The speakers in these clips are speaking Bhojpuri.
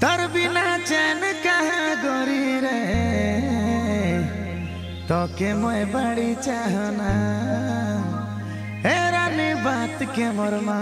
तर बिना चैन कहाँ गोरी रे तो के मैं बड़ी चाहना ए रानी बात के मोरमा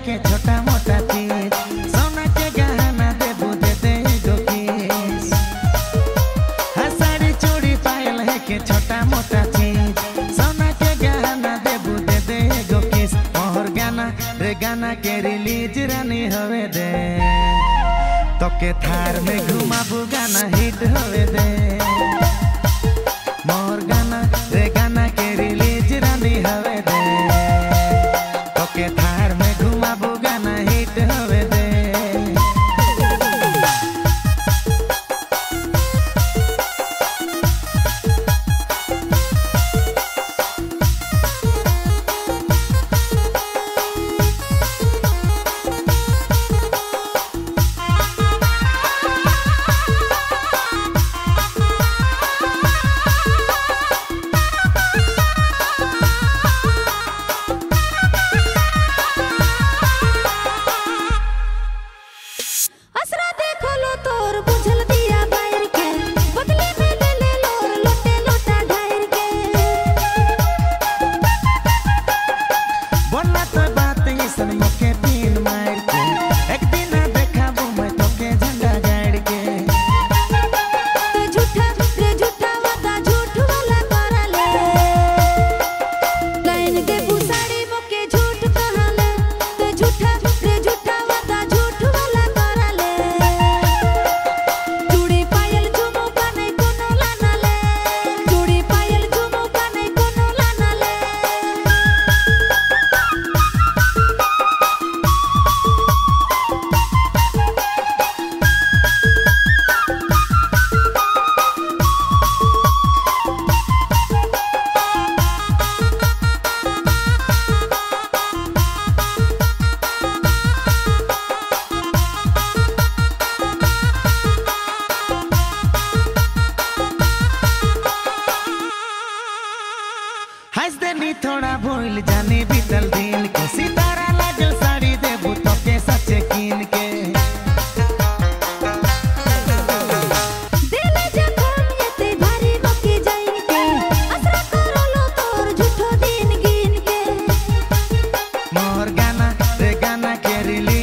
के छोटा मोटा चीज सोना के गहना देबू दे दे गो किस साड़ी चूड़ी पायल है के छोटा मोटा चीज सोना के गहना देबू दे दे गो किस मोहर गाना रे गाना के रिलीज रानी होवे दे तो के थार में घुमाबू गाना हिट होवे दे मोहर गाना रे गाना के रिलीज रानी होवे दे तो के थार में घुमाबू गाना हिट होवे दे हंस देनी थोड़ा भूल जानी बीतल दिन के सितारा लागल साड़ी देबू तो के सच्चे कीन के दिल जखम यते भारी बकी जाइन के असरा करलो तोर झूठो दिन गिन के मोर गाना रे गाना के रिलीज